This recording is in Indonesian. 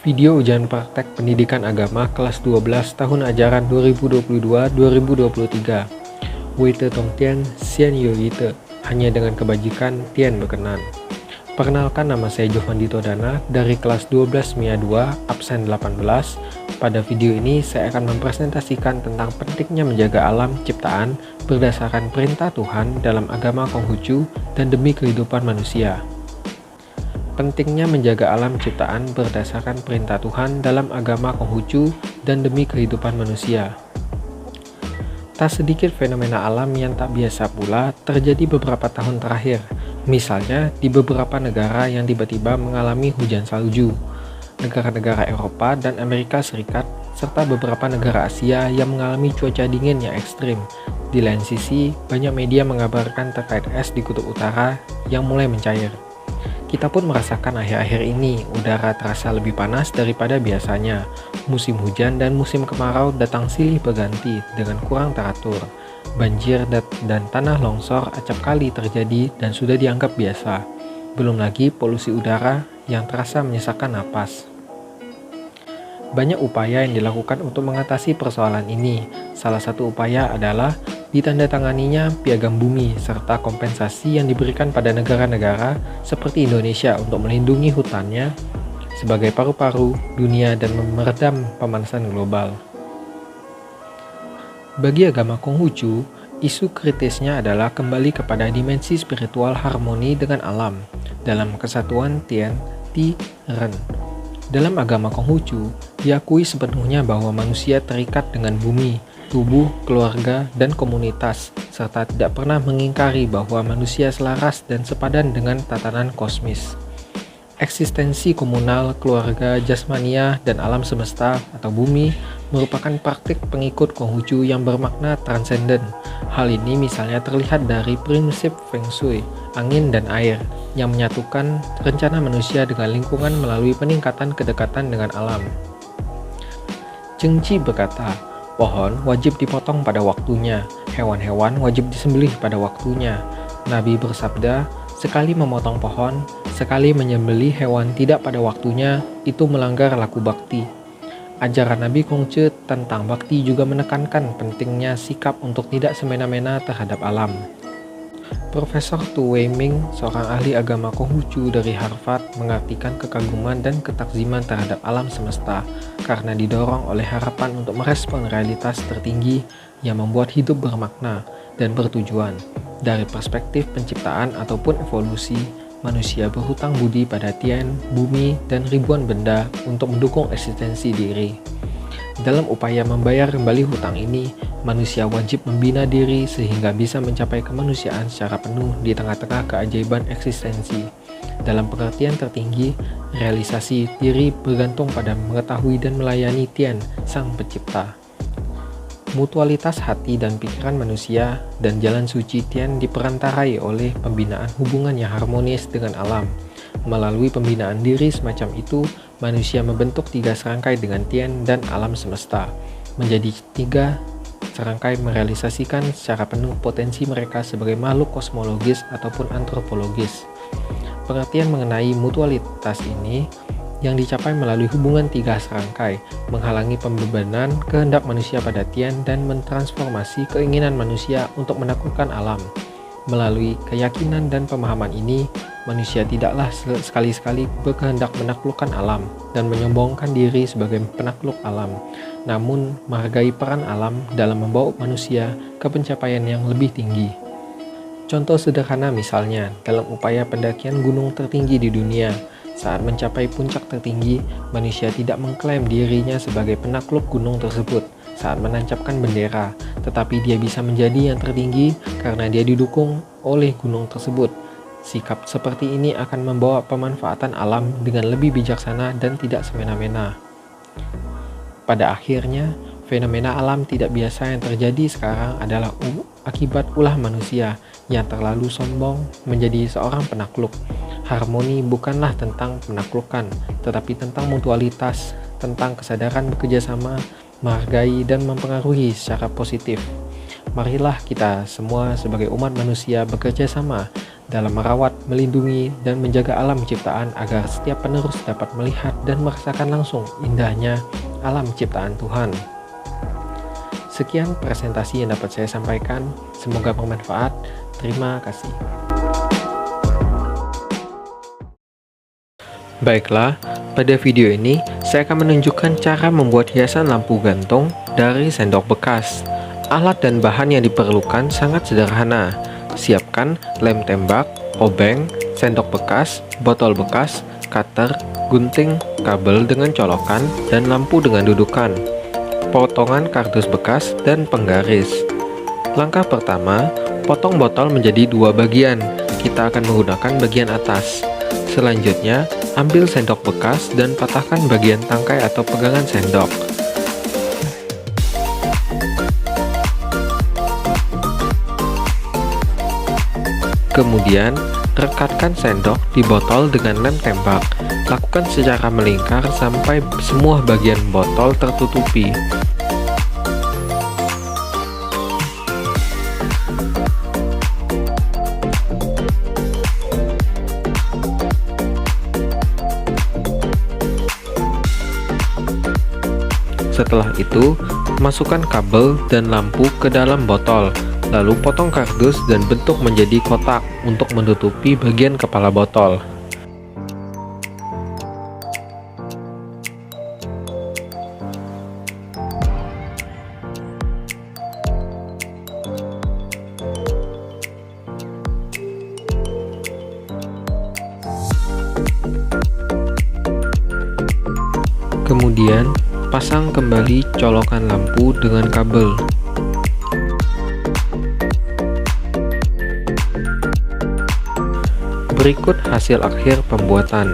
Video ujian praktek pendidikan agama kelas 12 tahun ajaran 2022-2023. Weite Tongtian Xian Yoyite, hanya dengan kebajikan Tian berkenan. Perkenalkan, nama saya Jovandi Todana dari kelas 12 MIA 2 absen 18. Pada video ini saya akan mempresentasikan tentang pentingnya menjaga alam ciptaan berdasarkan perintah Tuhan dalam agama Konghucu dan demi kehidupan manusia. Pentingnya menjaga alam ciptaan berdasarkan perintah Tuhan dalam agama Konghucu dan demi kehidupan manusia. Tak sedikit fenomena alam yang tak biasa pula terjadi beberapa tahun terakhir. Misalnya di beberapa negara yang tiba-tiba mengalami hujan salju, negara-negara Eropa dan Amerika Serikat, serta beberapa negara Asia yang mengalami cuaca dingin yang ekstrim. Di lain sisi, banyak media mengabarkan terkait es di kutub utara yang mulai mencair. Kita pun merasakan akhir-akhir ini udara terasa lebih panas daripada biasanya. Musim hujan dan musim kemarau datang silih berganti dengan kurang teratur. Banjir dan tanah longsor acap kali terjadi dan sudah dianggap biasa. Belum lagi polusi udara yang terasa menyesakkan napas. Banyak upaya yang dilakukan untuk mengatasi persoalan ini. Salah satu upaya adalah ditandatanganinya Piagam Bumi serta kompensasi yang diberikan pada negara-negara seperti Indonesia untuk melindungi hutannya sebagai paru-paru dunia dan meredam pemanasan global. Bagi agama Konghucu, isu kritisnya adalah kembali kepada dimensi spiritual harmoni dengan alam dalam kesatuan Tian Ti Ren. Dalam agama Konghucu, diakui sepenuhnya bahwa manusia terikat dengan bumi, tubuh, keluarga, dan komunitas, serta tidak pernah mengingkari bahwa manusia selaras dan sepadan dengan tatanan kosmis. Eksistensi komunal, keluarga, jasmania, dan alam semesta atau bumi merupakan praktik pengikut Konghucu yang bermakna transenden. Hal ini misalnya terlihat dari prinsip Feng Shui, angin dan air, yang menyatukan rencana manusia dengan lingkungan melalui peningkatan kedekatan dengan alam. Zheng Qi berkata, pohon wajib dipotong pada waktunya, hewan-hewan wajib disembelih pada waktunya. Nabi bersabda, sekali memotong pohon, sekali menyembelih hewan tidak pada waktunya, itu melanggar laku bakti. Ajaran Nabi Kongce tentang bakti juga menekankan pentingnya sikap untuk tidak semena-mena terhadap alam. Profesor Tu Weiming, seorang ahli agama Konghucu dari Harvard, mengartikan kekaguman dan ketakziman terhadap alam semesta karena didorong oleh harapan untuk merespon realitas tertinggi yang membuat hidup bermakna dan bertujuan. Dari perspektif penciptaan ataupun evolusi, manusia berhutang budi pada Tian, bumi, dan ribuan benda untuk mendukung eksistensi diri. Dalam upaya membayar kembali hutang ini, manusia wajib membina diri sehingga bisa mencapai kemanusiaan secara penuh di tengah-tengah keajaiban eksistensi. Dalam pengertian tertinggi, realisasi diri bergantung pada mengetahui dan melayani Tian, Sang Pencipta. Mutualitas hati dan pikiran manusia dan jalan suci Tian diperantarai oleh pembinaan hubungan yang harmonis dengan alam. Melalui pembinaan diri semacam itu, manusia membentuk tiga serangkai dengan Tian dan alam semesta. Menjadi tiga serangkai merealisasikan secara penuh potensi mereka sebagai makhluk kosmologis ataupun antropologis. Pengertian mengenai mutualitas ini yang dicapai melalui hubungan tiga serangkai, menghalangi pembebanan kehendak manusia pada Tian dan mentransformasi keinginan manusia untuk menaklukkan alam. Melalui keyakinan dan pemahaman ini, manusia tidaklah sekali-sekali berkehendak menaklukkan alam dan menyombongkan diri sebagai penakluk alam, namun menghargai peran alam dalam membawa manusia ke pencapaian yang lebih tinggi. Contoh sederhana misalnya, dalam upaya pendakian gunung tertinggi di dunia, saat mencapai puncak tertinggi, manusia tidak mengklaim dirinya sebagai penakluk gunung tersebut saat menancapkan bendera, tetapi dia bisa menjadi yang tertinggi karena dia didukung oleh gunung tersebut. Sikap seperti ini akan membawa pemanfaatan alam dengan lebih bijaksana dan tidak semena-mena. Pada akhirnya, fenomena alam tidak biasa yang terjadi sekarang adalah akibat ulah manusia yang terlalu sombong menjadi seorang penakluk. Harmoni bukanlah tentang penaklukan, tetapi tentang mutualitas, tentang kesadaran bekerja sama, menghargai dan mempengaruhi secara positif. Marilah kita semua sebagai umat manusia bekerja sama dalam merawat, melindungi, dan menjaga alam ciptaan agar setiap penerus dapat melihat dan merasakan langsung indahnya alam ciptaan Tuhan. Sekian presentasi yang dapat saya sampaikan, semoga bermanfaat. Terima kasih. Baiklah, pada video ini saya akan menunjukkan cara membuat hiasan lampu gantung dari sendok bekas. Alat dan bahan yang diperlukan sangat sederhana. Siapkan lem tembak, obeng, sendok bekas, botol bekas, cutter, gunting, kabel dengan colokan, dan lampu dengan dudukan. Potongan kardus bekas dan penggaris. Langkah pertama, potong botol menjadi 2 bagian. Kita akan menggunakan bagian atas. Selanjutnya, ambil sendok bekas dan patahkan bagian tangkai atau pegangan sendok. Kemudian, rekatkan sendok di botol dengan lem tembak. Lakukan secara melingkar sampai semua bagian botol tertutupi. Setelah itu, masukkan kabel dan lampu ke dalam botol. Lalu potong kardus dan bentuk menjadi kotak untuk menutupi bagian kepala botol. Kemudian, pasang kembali colokan lampu dengan kabel. Berikut hasil akhir pembuatan.